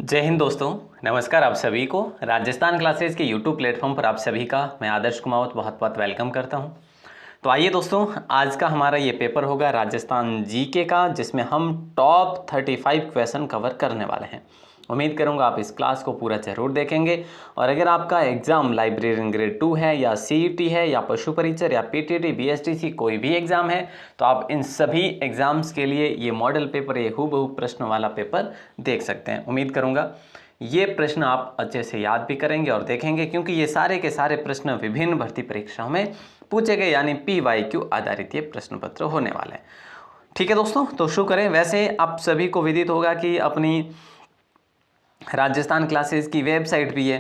जय हिंद दोस्तों। नमस्कार आप सभी को राजस्थान क्लासेस के यूट्यूब प्लेटफॉर्म पर आप सभी का मैं आदर्श कुमावत बहुत बहुत वेलकम करता हूं। तो आइए दोस्तों, आज का हमारा ये पेपर होगा राजस्थान जीके का, जिसमें हम टॉप 35 क्वेश्चन कवर करने वाले हैं। उम्मीद करूंगा आप इस क्लास को पूरा जरूर देखेंगे। और अगर आपका एग्ज़ाम लाइब्रेरियन ग्रेड 2 है या सीईटी है या पशु परिचर या पीटीटी बीएसटीसी कोई भी एग्ज़ाम है, तो आप इन सभी एग्ज़ाम्स के लिए ये मॉडल पेपर, ये हूबहू प्रश्न वाला पेपर देख सकते हैं। उम्मीद करूंगा ये प्रश्न आप अच्छे से याद भी करेंगे और देखेंगे, क्योंकि ये सारे के सारे प्रश्न विभिन्न भर्ती परीक्षाओं में पूछे गए यानी PYQ आधारित ये प्रश्न पत्र होने वाले हैं। ठीक है दोस्तों, तो शुरू करें। वैसे आप सभी को विदित होगा कि अपनी राजस्थान क्लासेस की वेबसाइट भी है।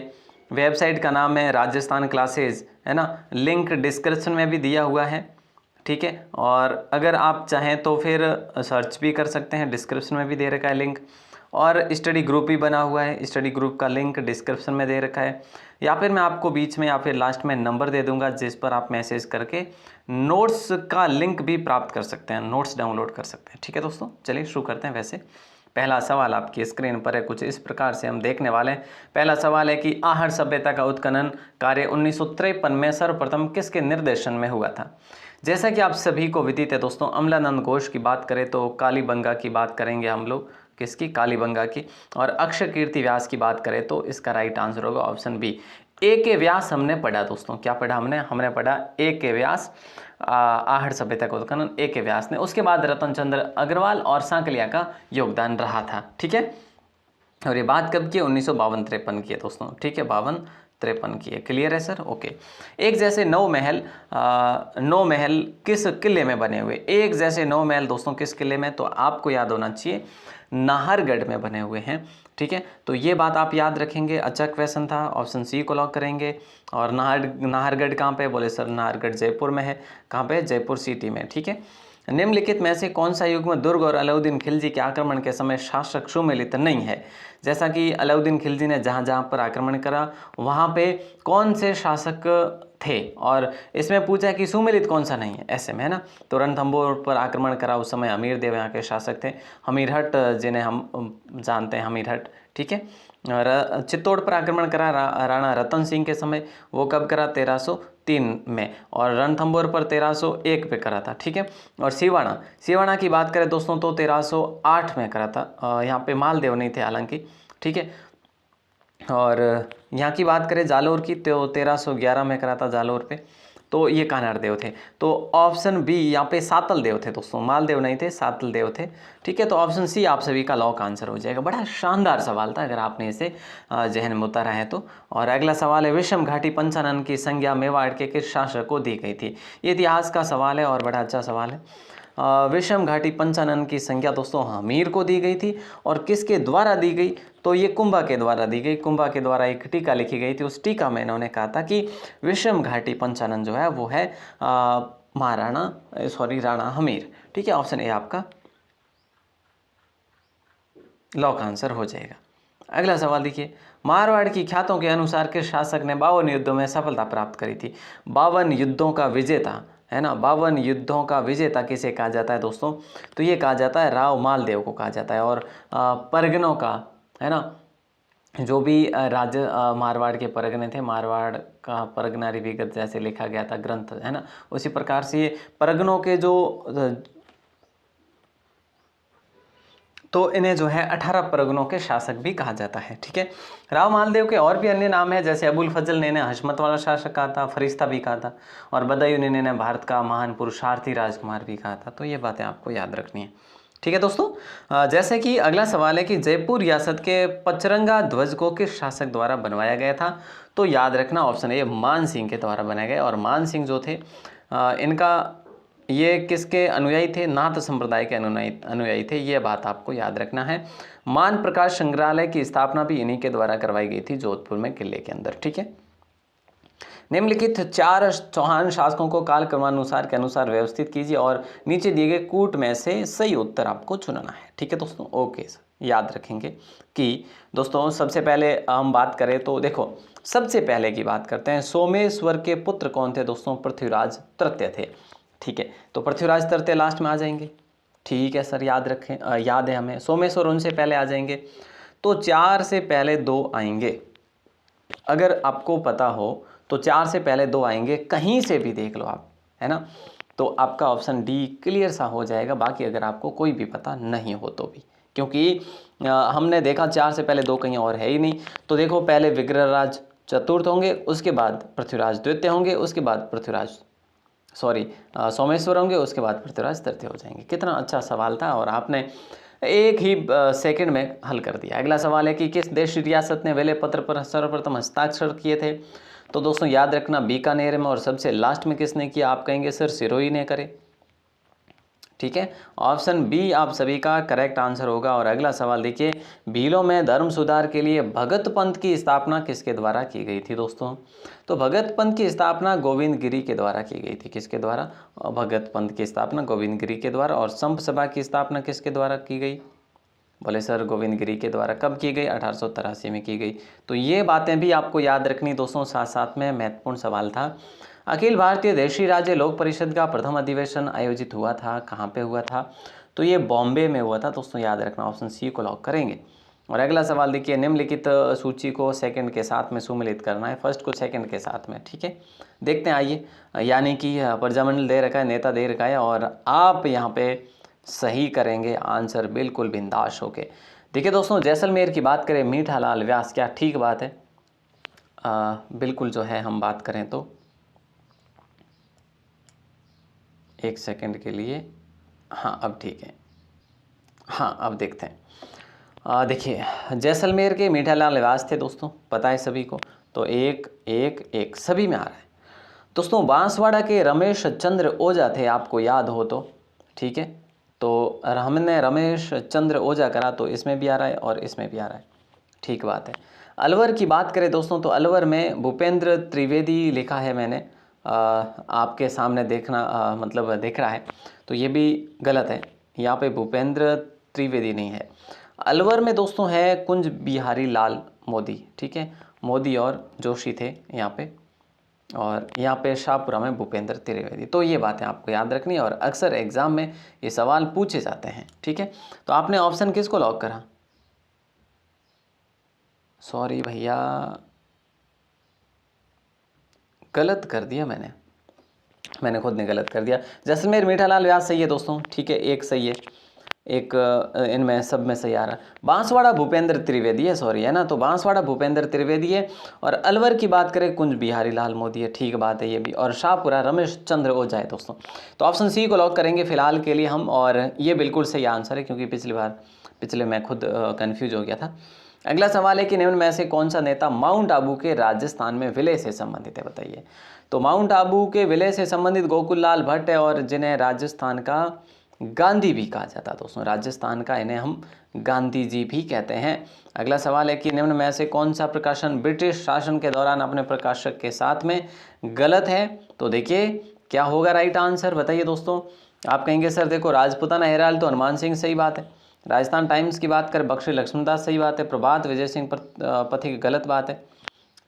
वेबसाइट का नाम है राजस्थान क्लासेस, है ना। लिंक डिस्क्रिप्शन में भी दिया हुआ है, ठीक है। और अगर आप चाहें तो फिर सर्च भी कर सकते हैं, डिस्क्रिप्शन में भी दे रखा है लिंक। और स्टडी ग्रुप भी बना हुआ है, स्टडी ग्रुप का लिंक डिस्क्रिप्शन में दे रखा है। या फिर मैं आपको बीच में या फिर लास्ट में नंबर दे दूंगा, जिस पर आप मैसेज करके नोट्स का लिंक भी प्राप्त कर सकते हैं, नोट्स डाउनलोड कर सकते हैं। ठीक है दोस्तों, चलिए शुरू करते हैं। वैसे पहला सवाल आपकी स्क्रीन पर है, कुछ इस प्रकार से हम देखने वाले हैं। पहला सवाल है कि आहड़ सभ्यता का उत्खनन कार्य 1953 में सर्वप्रथम किसके निर्देशन में हुआ था। जैसा कि आप सभी को विदित है दोस्तों, अमलानंद घोष की बात करें तो कालीबंगा की बात करेंगे हम लोग, किसकी, कालीबंगा की। और अक्षय कीर्ति व्यास की बात करें तो इसका राइट आंसर होगा ऑप्शन बी, ए के व्यास हमने पढ़ा दोस्तों। क्या पढ़ा हमने पढ़ा ए के व्यास, आहड़ सभ्यता का उत्खनन ए के व्यास ने। उसके बाद रतन चंद्र अग्रवाल और सांकलिया का योगदान रहा था, ठीक है। और ये बात कब की है, 1952-53 की है दोस्तों, ठीक है, 52-53 की है। क्लियर है सर, ओके। एक जैसे नौ महल किस किले में बने हुए। एक जैसे 9 महल दोस्तों किस किले में, तो आपको याद होना चाहिए नाहरगढ़ में बने हुए हैं, ठीक है। तो ये बात आप याद रखेंगे। अच्छा क्वेश्चन था, ऑप्शन सी को लॉक करेंगे। और नाहरगढ़ कहाँ पे, बोले सर नाहरगढ़ जयपुर में है। कहाँ पे, जयपुर सिटी में, ठीक है। निम्नलिखित में से कौन सा युग में दुर्ग और अलाउद्दीन खिलजी के आक्रमण के समय शासक सुमेलित नहीं है। जैसा कि अलाउद्दीन खिलजी ने जहाँ जहाँ पर आक्रमण करा वहाँ पे कौन से शासक थे, और इसमें पूछा है कि सुमेलित कौन सा नहीं है ऐसे में, है ना। तो रणथंभौर पर आक्रमण करा उस समय अमीर देव यहाँ के शासक थे, हमीरहट जिन्हें हम जानते हैं, हमीरहट, ठीक है। और चित्तौड़ पर आक्रमण करा राणा रतन सिंह के समय, वो कब करा, 1303 में। और रणथंभौर पर 1301 पे करा था, ठीक है। और सिवाना की बात करें दोस्तों तो 1308 में करा था। यहाँ पे मालदेव नहीं थे हालांकि, ठीक है। और यहाँ की बात करें जालोर की तो 1311 में करा था जालोर पे, तो ये कान्हार देव थे। तो ऑप्शन बी यहाँ पे सातल देव थे दोस्तों, मालदेव नहीं थे, सातल देव थे, ठीक है। तो ऑप्शन सी आप सभी का लॉक आंसर हो जाएगा। बड़ा शानदार सवाल था अगर आपने इसे जहन में उतारा है तो। और अगला सवाल है, विषम घाटी पंचानन की संज्ञा मेवाड़ के किस शासक को दी गई थी। ये इतिहास का सवाल है और बड़ा अच्छा सवाल है। विषम घाटी पंचानन की संज्ञा दोस्तों हमीर को दी गई थी। और किसके द्वारा दी गई, तो ये कुंभा के द्वारा दी गई। कुंभा के द्वारा एक टीका लिखी गई थी, उस टीका में इन्होंने कहा था कि विषम घाटी पंचानन जो है वो है राणा हमीर, ठीक है। ऑप्शन ए आपका लॉक आंसर हो जाएगा। अगला सवाल देखिए, मारवाड़ की ख्यातों के अनुसार किस शासक ने 52 युद्धों में सफलता प्राप्त करी थी। 52 युद्धों का विजेता, है ना, 52 युद्धों का विजेता किसे कहा जाता है दोस्तों, तो ये कहा जाता है राव मालदेव को कहा जाता है। और परगनों का, है ना, जो भी मारवाड़ के परगने थे, मारवाड़ का परगनारी विगत जैसे लिखा गया था ग्रंथ, है ना, उसी प्रकार से ये परगनों के जो तो इन्हें जो है 18 परगनों के शासक भी कहा जाता है, ठीक है। राव मालदेव के और भी अन्य नाम है, जैसे अबुल फजल ने हशमत वाला शासक कहा था, फरिश्ता भी कहा था। और बदायूं ने भारत का महान पुरुषार्थी राजकुमार भी कहा था। तो ये बातें आपको याद रखनी है, ठीक है दोस्तों। जैसे कि अगला सवाल है कि जयपुर रियासत के पचरंगा ध्वज को किस शासक द्वारा बनवाया गया था। तो याद रखना ऑप्शन ए, मान सिंह के द्वारा बनाया गया। और मान सिंह जो थे इनका, ये किसके अनुयायी थे, नाथ संप्रदाय के अनुयायी थे, ये बात आपको याद रखना है। मान प्रकाश संग्रहालय की स्थापना भी इन्हीं के द्वारा करवाई गई थी, जोधपुर में किले के अंदर, ठीक है। निम्नलिखित 4 चौहान शासकों को कालक्रमानुसार के अनुसार व्यवस्थित कीजिए और नीचे दिए गए कूट में से सही उत्तर आपको चुनना है, ठीक है दोस्तों। ओके सर, याद रखेंगे कि दोस्तों सबसे पहले हम बात करें तो देखो, सबसे पहले की बात करते हैं, सोमेश्वर के पुत्र कौन थे दोस्तों, पृथ्वीराज तृतीय थे, ठीक है। तो पृथ्वीराज तृतीय लास्ट में आ जाएंगे, ठीक है सर, याद रखें, याद है हमें। सोमेश्वर उनसे पहले आ जाएंगे। तो 4 से पहले 2 आएंगे। अगर आपको पता हो तो 4 से पहले 2 आएंगे, कहीं से भी देख लो आप, है ना, तो आपका ऑप्शन डी क्लियर सा हो जाएगा। बाकी अगर आपको कोई भी पता नहीं हो तो भी, क्योंकि हमने देखा 4 से पहले 2 कहीं और है ही नहीं। तो देखो पहले विग्रहराज चतुर्थ होंगे, उसके बाद पृथ्वीराज द्वितीय होंगे, उसके बाद सोमेश्वर होंगे, उसके बाद पृथ्वीराज तृतीय हो जाएंगे। कितना अच्छा सवाल था और आपने एक ही सेकंड में हल कर दिया। अगला सवाल है कि किस देशी रियासत ने वेले पत्र पर सर्वप्रथम हस्ताक्षर किए थे? तो दोस्तों याद रखना बीकानेर में, और सबसे लास्ट में किसने किया? आप कहेंगे सर सिरोही ने करे। ठीक है, ऑप्शन बी आप सभी का करेक्ट आंसर होगा। और अगला सवाल देखिए, भीलों में धर्म सुधार के लिए भगत पंथ की स्थापना किसके द्वारा की गई थी? दोस्तों तो भगत पंथ की स्थापना गोविंद गिरी के द्वारा की गई थी। किसके द्वारा? भगत पंथ की स्थापना गोविंद गिरी के द्वारा। और संत सभा की स्थापना किसके द्वारा की गई? बोले सर गोविंद गिरी के द्वारा। कब की गई? 1883 में की गई। तो ये बातें भी आपको याद रखनी दोस्तों, साथ साथ में महत्वपूर्ण सवाल था। अखिल भारतीय देशी राज्य लोक परिषद का प्रथम अधिवेशन आयोजित हुआ था, कहाँ पे हुआ था? तो ये बॉम्बे में हुआ था दोस्तों, याद रखना, ऑप्शन सी को लॉक करेंगे। और अगला सवाल देखिए, निम्नलिखित सूची को सेकंड के साथ में सुमेलित करना है, फर्स्ट को सेकंड के साथ में। ठीक है, देखते हैं आइए। यानी कि प्रजामंडल दे रखा है, नेता दे रखा है, और आप यहाँ पे सही करेंगे आंसर बिल्कुल बिंदास होके। देखिए दोस्तों, जैसलमेर की बात करें, मीठा लाल व्यास, क्या ठीक बात है? बिल्कुल जो है हम बात करें तो एक सेकंड के लिए, हाँ अब ठीक है, हाँ अब देखते हैं। देखिए जैसलमेर के मीठा लाल व्यास थे दोस्तों, पता है सभी को। तो एक एक एक सभी में आ रहा है दोस्तों। बांसवाड़ा के रमेश चंद्र ओझा थे, आपको याद हो तो। ठीक है, तो हमने रमेश चंद्र ओझा करा, तो इसमें भी आ रहा है और इसमें भी आ रहा है। ठीक बात है। अलवर की बात करें दोस्तों, तो अलवर में भूपेंद्र त्रिवेदी लिखा है मैंने, आपके सामने देखना मतलब देख रहा है, तो ये भी गलत है। यहाँ पे भूपेंद्र त्रिवेदी नहीं है। अलवर में दोस्तों है कुंज बिहारी लाल मोदी। ठीक है, मोदी और जोशी थे यहाँ पे, और यहाँ पे शाहपुरा में भूपेंद्र त्रिवेदी। तो ये बातें आपको याद रखनी है, और अक्सर एग्जाम में ये सवाल पूछे जाते हैं। ठीक है, तो आपने ऑप्शन किसको लॉक करा? सॉरी भैया, गलत कर दिया मैंने खुद ने गलत कर दिया। जैसलमेर मीठा लाल व्यास सही है दोस्तों। ठीक है, एक सही है, एक इनमें सब में सही आ रहा है। बांसवाड़ा भूपेंद्र त्रिवेदी है, सॉरी, है ना, तो बांसवाड़ा भूपेंद्र त्रिवेदी है। और अलवर की बात करें, कुंज बिहारी लाल मोदी है। ठीक बात है ये भी। और शाहपुरा रमेश चंद्र ओझा है दोस्तों। तो ऑप्शन सी को लॉक करेंगे फिलहाल के लिए हम, और ये बिल्कुल सही आंसर है, क्योंकि पिछले मैं खुद कन्फ्यूज हो गया था। अगला सवाल है कि निम्न में से कौन सा नेता माउंट आबू के राजस्थान में विलय से संबंधित है? बताइए। तो माउंट आबू के विलय से संबंधित गोकुल लाल भट्ट है, और जिन्हें राजस्थान का गांधी भी कहा जाता है दोस्तों। राजस्थान का इन्हें हम गांधी जी भी कहते हैं। अगला सवाल है कि निम्न में से कौन सा प्रकाशन ब्रिटिश शासन के दौरान अपने प्रकाशक के साथ में गलत है? तो देखिए क्या होगा राइट आंसर, बताइए दोस्तों। आप कहेंगे सर देखो, राजपूताना हेराल्ड तो हनुमान सिंह, सही बात है। राजस्थान टाइम्स की बात करें, बख्शी लक्ष्मणदास, सही बात है। प्रभात विजय सिंह पथिक, गलत बात है।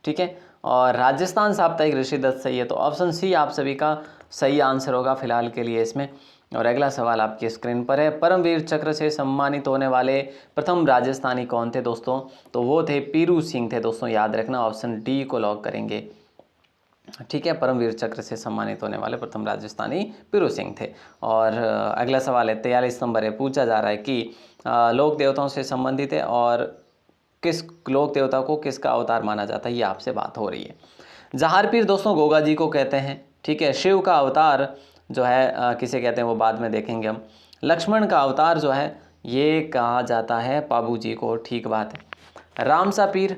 ठीक है, और राजस्थान साप्ताहिक ऋषि दत्त सही है। तो ऑप्शन सी आप सभी का सही आंसर होगा फिलहाल के लिए इसमें। और अगला सवाल आपकी स्क्रीन पर है, परमवीर चक्र से सम्मानित होने वाले प्रथम राजस्थानी कौन थे दोस्तों? तो वो थे पीरू सिंह थे दोस्तों, याद रखना, ऑप्शन डी को लॉक करेंगे। ठीक है, परमवीर चक्र से सम्मानित होने वाले प्रथम राजस्थानी पीरू सिंह थे। और अगला सवाल है 43 नंबर है, पूछा जा रहा है कि लोक देवताओं से संबंधित है, और किस लोक देवता को किसका अवतार माना जाता है, ये आपसे बात हो रही है। जहारपीर दोस्तों गोगा जी को कहते हैं। ठीक है, शिव का अवतार जो है किसे कहते हैं वो बाद में देखेंगे हम। लक्ष्मण का अवतार जो है ये कहा जाता है पाबू जी को। ठीक बात है। रामसा पीर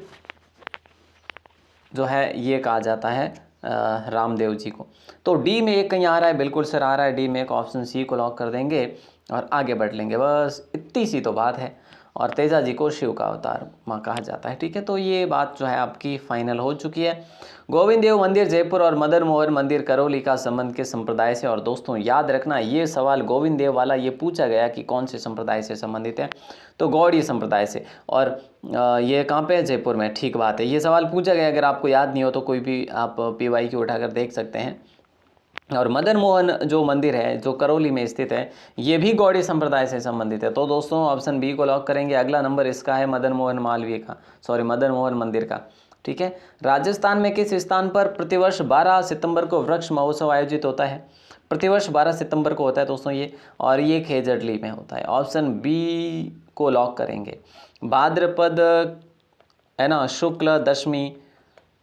जो है ये कहा जाता है रामदेव जी को। तो डी में एक कहीं आ रहा है, बिल्कुल सर आ रहा है डी में एक, ऑप्शन सी को लॉक कर देंगे और आगे बढ़ लेंगे, बस इतनी सी तो बात है। और तेजा जी को शिव का अवतार माँ कहा जाता है। ठीक है, तो ये बात जो है आपकी फाइनल हो चुकी है। गोविंद देव मंदिर जयपुर और मदन मोहन मंदिर करौली का संबंध किस संप्रदाय से? और दोस्तों याद रखना ये सवाल गोविंद देव वाला ये पूछा गया कि कौन से संप्रदाय से संबंधित है, तो गौड़ीय संप्रदाय से। और ये कहाँ पे है? जयपुर में। ठीक बात है, ये सवाल पूछा गया, अगर आपको याद नहीं हो तो कोई भी आप PYQ उठाकर देख सकते हैं। और मदन मोहन जो मंदिर है जो करौली में स्थित है ये भी गौड़ीय संप्रदाय से संबंधित है। तो दोस्तों ऑप्शन बी को लॉक करेंगे। अगला नंबर इसका है मदन मोहन मालवीय का, सॉरी मदन मोहन मंदिर का। ठीक है। राजस्थान में किस स्थान पर प्रतिवर्ष 12 सितंबर को वृक्ष महोत्सव आयोजित होता है? प्रतिवर्ष 12 सितंबर को होता है दोस्तों ये, और ये खेजड़ली में होता है। ऑप्शन बी को लॉक करेंगे। भाद्रपद है ना शुक्ल दशमी,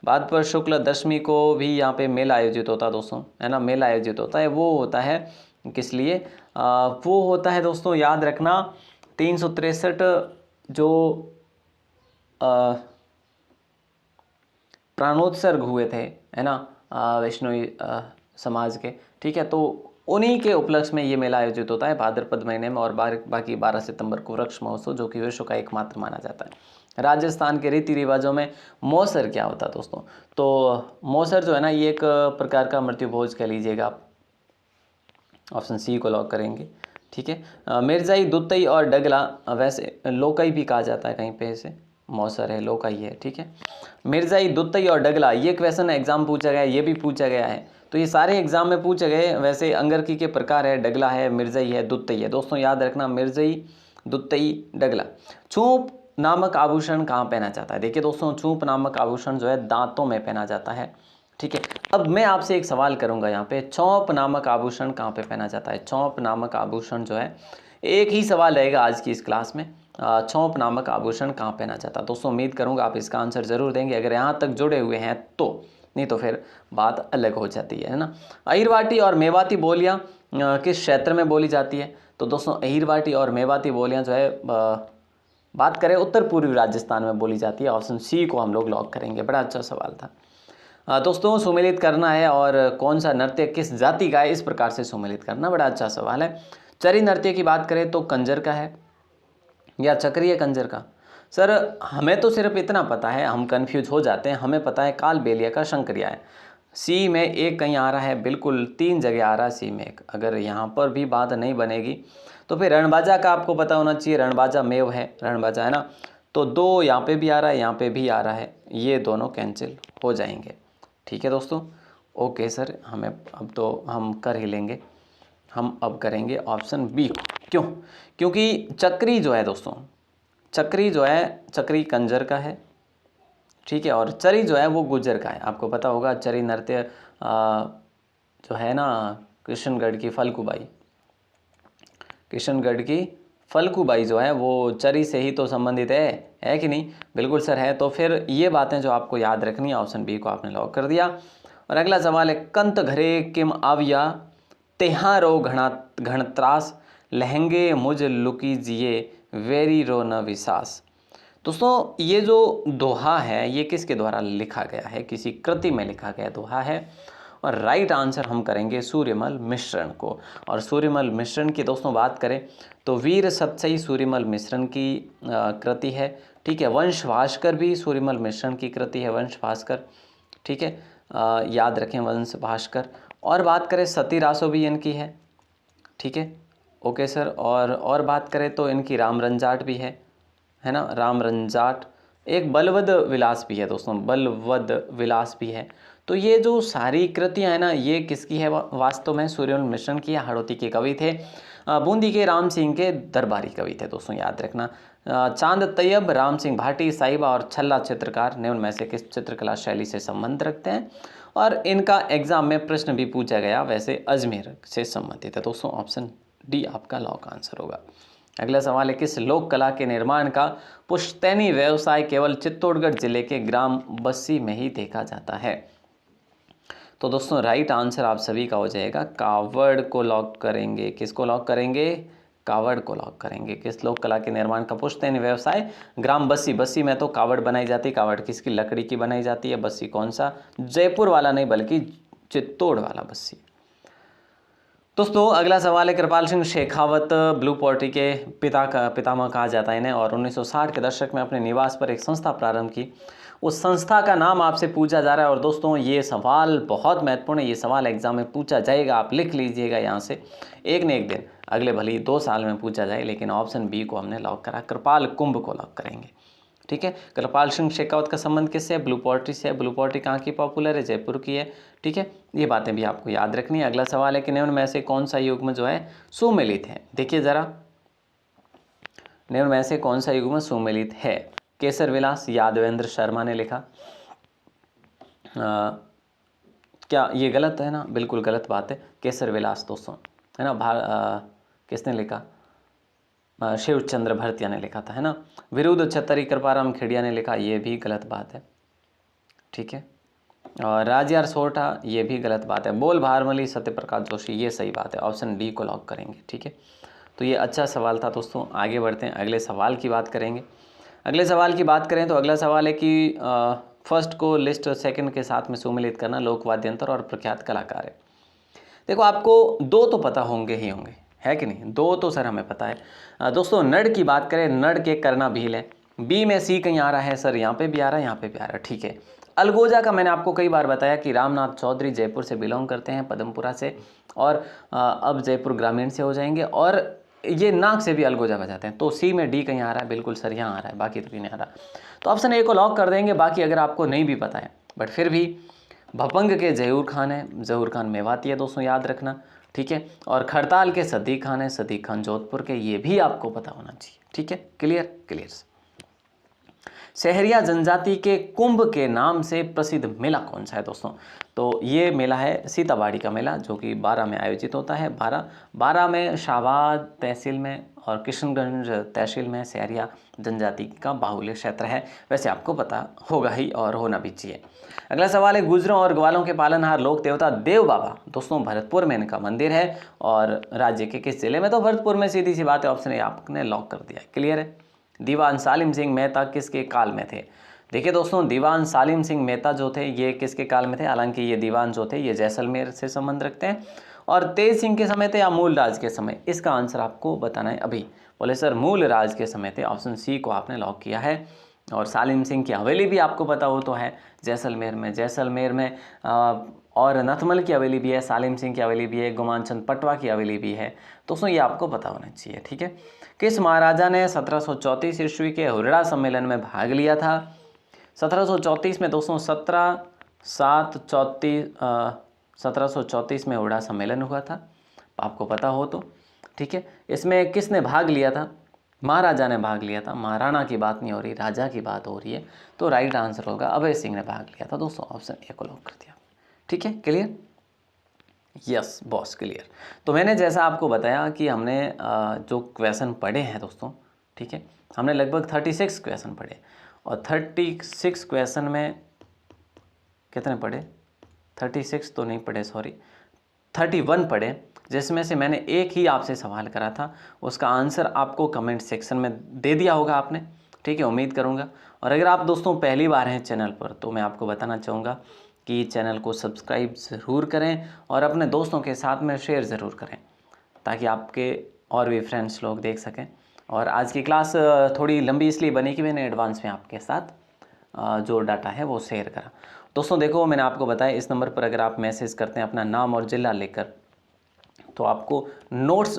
भाद्रपद शुक्ल दशमी को भी यहाँ पे मेला आयोजित होता है दोस्तों, है ना, मेला आयोजित होता है। वो होता है किस लिए? वो होता है दोस्तों, याद रखना 363 जो प्राणोत्सर्ग हुए थे, है ना, वैष्णवी समाज के। ठीक है, तो उन्हीं के उपलक्ष्य में ये मेला आयोजित होता है भाद्रपद महीने में, और बाकी 12 सितंबर को वृक्ष महोत्सव जो कि विश्व का एकमात्र माना जाता है। राजस्थान के रीति रिवाजों में मौसर क्या होता है दोस्तों? तो मौसर जो है ना ये एक प्रकार का मृत्यु भोज कह लीजिएगा आप। ऑप्शन सी को लॉक करेंगे। ठीक है। मिर्जाई, दुत्तई और डगला, वैसे लोकई भी कहा जाता है कहीं पे, इसे मौसर है लोकई है। ठीक है। मिर्जाई, दुत्तई और डगला, ये क्वेश्चन एग्जाम पूछा गया है, ये भी पूछा गया है, तो ये सारे एग्जाम में पूछे गए। वैसे अंगरकी के प्रकार है, डगला है, मिर्जई है, दुत्तई है। दोस्तों याद रखना मिर्जई, दुत्तई, डगला। छूप नामक आभूषण कहाँ पहना जाता है? देखिए दोस्तों छूप नामक आभूषण जो है दांतों में पहना जाता है। ठीक है। अब मैं आपसे एक सवाल करूंगा यहाँ पे, चौंप नामक आभूषण कहाँ पे पहना जाता है? चौंप नामक आभूषण जो है, एक ही सवाल रहेगा आज की इस क्लास में, चौंप नामक आभूषण कहाँ पहना जाता है? दोस्तों उम्मीद करूंगा आप इसका आंसर जरूर देंगे अगर यहाँ तक जुड़े हुए हैं तो, नहीं तो फिर बात अलग हो जाती है ना। अहिरवाटी और मेवाती बोलियाँ किस क्षेत्र में बोली जाती है? तो दोस्तों अहिरवाटी और मेवाती बोलियाँ जो है बात करें उत्तर पूर्वी राजस्थान में बोली जाती है। ऑप्शन सी को हम लोग लॉक करेंगे। बड़ा अच्छा सवाल था। दोस्तों सुमेलित करना है और कौन सा नृत्य किस जाति का है, इस प्रकार से सुमेलित करना, बड़ा अच्छा सवाल है। चरी नृत्य की बात करें तो कंजर का है या चक्रीय कंजर का? सर हमें तो सिर्फ इतना पता है, हम कंफ्यूज हो जाते हैं, हमें पता है कालबेलिया का शंकरिया है। सी में एक कहीं आ रहा है, बिल्कुल 3 जगह आ रहा है सी में एक। अगर यहाँ पर भी बात नहीं बनेगी तो फिर रणबाजा का आपको पता होना चाहिए, रणबाजा मेव है, रणबाजा है ना। तो 2 यहाँ पे भी आ रहा है, यहाँ पे भी आ रहा है, ये दोनों कैंसिल हो जाएंगे। ठीक है दोस्तों, ओके सर, हमें अब तो हम कर ही लेंगे। हम अब करेंगे ऑप्शन बी को। क्यों? क्योंकि चक्री जो है दोस्तों, चक्री जो है, चक्री कंजर का है। ठीक है। और चरी जो है वो गुज्जर का है। आपको पता होगा चरी नृत्य जो है ना, किशनगढ़ की फल्गुबाई, किशनगढ़ की फल्गुबाई जो है वो चरी से ही तो संबंधित है कि नहीं? बिल्कुल सर है। तो फिर ये बातें जो आपको याद रखनी है, ऑप्शन बी को आपने लॉक कर दिया। और अगला सवाल है, कंत घरे किम आविया तेहारो घणत्रास लहंगे मुझ लुकी जिए वेरी रो न विसास। दोस्तों ये जो दोहा है ये किसके द्वारा लिखा गया है? किसी कृति में लिखा गया दोहा है। और राइट आंसर हम करेंगे सूर्यमल मिश्रण को। और सूर्यमल मिश्रण की दोस्तों बात करें तो वीर सतसई सूर्यमल मिश्रण की कृति है। ठीक है। वंश भास्कर भी सूर्यमल मिश्रण की कृति है, वंश भास्कर। ठीक है, याद रखें वंश भास्कर। और बात करें सती रासो भी इनकी है। ठीक है, ओके सर। और बात करें तो इनकी राम रंजाट भी है ना, राम रंजाट। एक बलवद विलास भी है दोस्तों, बलवद विलास भी है। तो ये जो सारी कृतियाँ हैं ना ये किसकी है? वास्तव में सूर्यमल मिश्रण की, हाड़ौती के कवि थे, बूंदी के राम सिंह के दरबारी कवि थे दोस्तों, याद रखना। चांद तैयब, राम सिंह भाटी, साहिबा और छल्ला चित्रकार निम्न में से किस चित्रकला शैली से संबंध रखते हैं? और इनका एग्जाम में प्रश्न भी पूछा गया, वैसे अजमेर से संबंधित है दोस्तों। ऑप्शन डी आपका लॉक आंसर होगा। अगला सवाल है, किस लोक कला के निर्माण का पुश्तैनी व्यवसाय केवल चित्तौड़गढ़ जिले के ग्राम बस्सी में ही देखा जाता है? तो दोस्तों राइट आंसर आप सभी का हो जाएगा, कावड़ को लॉक करेंगे। किसको लॉक करेंगे? कावड़ को लॉक करेंगे। किस लोक कला के निर्माण का पुश्तैनी व्यवसाय? ग्राम बस्सी। बस्सी में तो कावड़ बनाई जाती है। कावड़ किसकी? लकड़ी की बनाई जाती है। बस्सी कौन सा? जयपुर वाला नहीं बल्कि चित्तौड़ वाला बस्सी। दोस्तों अगला सवाल है, कृपाल सिंह शेखावत ब्लू पार्टी के पितामह कहा जाता है इन्हें, और 1960 के दशक में अपने निवास पर एक संस्था प्रारंभ की। उस संस्था का नाम आपसे पूछा जा रहा है। और दोस्तों ये सवाल बहुत महत्वपूर्ण है, ये सवाल एग्जाम में पूछा जाएगा, आप लिख लीजिएगा यहाँ से, एक न एक दिन, अगले भले ही 2 साल में पूछा जाए। लेकिन ऑप्शन बी को हमने लॉक करा, कृपाल कुंभ को लॉक करेंगे। ठीक है। कृपाल सिंह शेखावत का संबंध किससे है? ब्लू पोएट्री से है। ब्लू पोएट्री कहाँ की पॉपुलर है? जयपुर की है। ठीक है, ये बातें भी आपको याद रखनी है। अगला सवाल है कि निम्न में से कौन सा युग्म जो है सुमेलित है? देखिए जरा, निम्न में से कौन सा युग्म सुमेलित है? केसर विलास यादवेंद्र शर्मा ने लिखा। क्या ये गलत है ना? बिल्कुल गलत बात है। केसर विलास दोस्तों है ना, किसने लिखा? शिवचंद्र भरतिया ने लिखा था, है ना। विरुद्ध छतरी कृपाराम खेड़िया ने लिखा, ये भी गलत बात है। ठीक है, और राजयार सोरठा, ये भी गलत बात है। बोल भारमली सत्यप्रकाश जोशी, ये सही बात है। ऑप्शन डी को लॉक करेंगे। ठीक है, तो ये अच्छा सवाल था दोस्तों। आगे बढ़ते हैं, अगले सवाल की बात करेंगे। अगले सवाल की बात करें तो अगला सवाल है कि फर्स्ट को लिस्ट सेकंड के साथ में सुमेलित करना लोक वाद्यंत्र और प्रख्यात कलाकार है। देखो आपको दो तो पता होंगे ही होंगे, है कि नहीं? दो तो सर हमें पता है। दोस्तों नड़ की बात करें, नड़ के करना भील है। बी में सी कहीं आ रहा है सर, यहाँ पे भी आ रहा है, यहाँ पे भी आ रहा है। ठीक है, अलगोजा का मैंने आपको कई बार बताया कि रामनाथ चौधरी जयपुर से बिलोंग करते हैं, पदमपुरा से, और अब जयपुर ग्रामीण से हो जाएंगे, और ये नाक से भी अलगोजा बजाते हैं। तो सी में डी कहीं आ रहा है, बिल्कुल सर यहाँ आ रहा है, बाकी तो नहीं आ रहा। तो ऑप्शन ए को लॉक कर देंगे। बाकी अगर आपको नहीं भी पता है बट फिर भी भपंग के जहूर खान है, जहूर खान मेवाती है दोस्तों, याद रखना। ठीक है, और खड़ताल के सदीक खान है, सदीक खान जोधपुर के, ये भी आपको पता होना चाहिए। ठीक है, क्लियर क्लियर। सहरिया जनजाति के कुंभ के नाम से प्रसिद्ध मेला कौन सा है दोस्तों? तो ये मेला है सीताबाड़ी का मेला, जो कि 12 में आयोजित होता है। 12 में शाहबाद तहसील में और किशनगंज तहसील में सहरिया जनजाति का बाहुल्य क्षेत्र है। वैसे आपको पता होगा ही और होना भी चाहिए। अगला सवाल है, गुजरों और ग्वालों के पालनहार लोक देवता देव बाबा दोस्तों भरतपुर में इनका मंदिर है, और राज्य के किस जिले में? तो भरतपुर में, सीधी सी बात है। ऑप्शन ए आपने लॉक कर दिया, क्लियर है। दीवान सालिम सिंह मेहता किसके काल में थे? देखिए दोस्तों, दीवान सालिम सिंह मेहता जो थे ये किसके काल में थे? हालांकि ये दीवान जो थे ये जैसलमेर से संबंध रखते हैं, और तेज सिंह के समय थे या मूल राज के समय? इसका आंसर आपको बताना है अभी। बोले सर मूल राज के समय थे, ऑप्शन सी को आपने लॉक किया है। और सालिम सिंह की हवेली भी आपको पता हो तो है जैसलमेर में। जैसलमेर में और नथमल की हवेली भी है, सालिम सिंह की हवेली भी है, गुमान चंद पटवा की हवेली भी है। दोस्तों ये आपको पता होना चाहिए। ठीक है, किस महाराजा ने 1734 ईस्वी के हुरड़ा सम्मेलन में भाग लिया था? 1734 में दोस्तों 1734 में हुरड़ा सम्मेलन हुआ था, आपको पता हो तो। ठीक है, इसमें किसने भाग लिया था? महाराजा ने भाग लिया था। महाराणा की बात नहीं हो रही, राजा की बात हो रही है। तो राइट आंसर होगा अभय सिंह ने भाग लिया था दोस्तों, ऑप्शन ए को लॉक कर दिया। ठीक है, क्लियर? Yes boss, clear. तो मैंने जैसा आपको बताया कि हमने जो क्वेश्चन पढ़े हैं दोस्तों, ठीक है, हमने लगभग 36 क्वेश्चन पढ़े, और 36 क्वेश्चन में कितने पढ़े? 36 तो नहीं पढ़े, सॉरी 31 पढ़े, जिसमें से मैंने एक ही आपसे सवाल करा था, उसका आंसर आपको कमेंट सेक्शन में दे दिया होगा आपने। ठीक है, उम्मीद करूँगा। और अगर आप दोस्तों पहली बार हैं चैनल पर, तो मैं आपको बताना चाहूँगा कि चैनल को सब्सक्राइब ज़रूर करें और अपने दोस्तों के साथ में शेयर ज़रूर करें, ताकि आपके और भी फ्रेंड्स लोग देख सकें। और आज की क्लास थोड़ी लंबी इसलिए बनी कि मैंने एडवांस में आपके साथ जो डाटा है वो शेयर करा। दोस्तों देखो, मैंने आपको बताया इस नंबर पर अगर आप मैसेज करते हैं अपना नाम और ज़िला लेकर, तो आपको नोट्स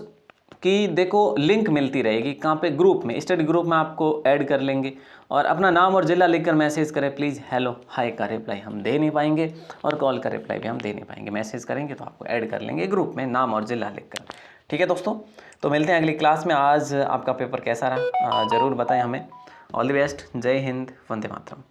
की देखो लिंक मिलती रहेगी। कहाँ पे? ग्रुप में, स्टडी ग्रुप में आपको ऐड कर लेंगे। और अपना नाम और ज़िला लिखकर मैसेज करें प्लीज़। हेलो हाय का रिप्लाई हम दे नहीं पाएंगे, और कॉल का रिप्लाई भी हम दे नहीं पाएंगे। मैसेज करेंगे तो आपको ऐड कर लेंगे ग्रुप में, नाम और ज़िला लिखकर। ठीक है दोस्तों, तो मिलते हैं अगली क्लास में। आज आपका पेपर कैसा रहा ज़रूर बताएं हमें। ऑल द बेस्ट, जय हिंद, वंदे मातरम।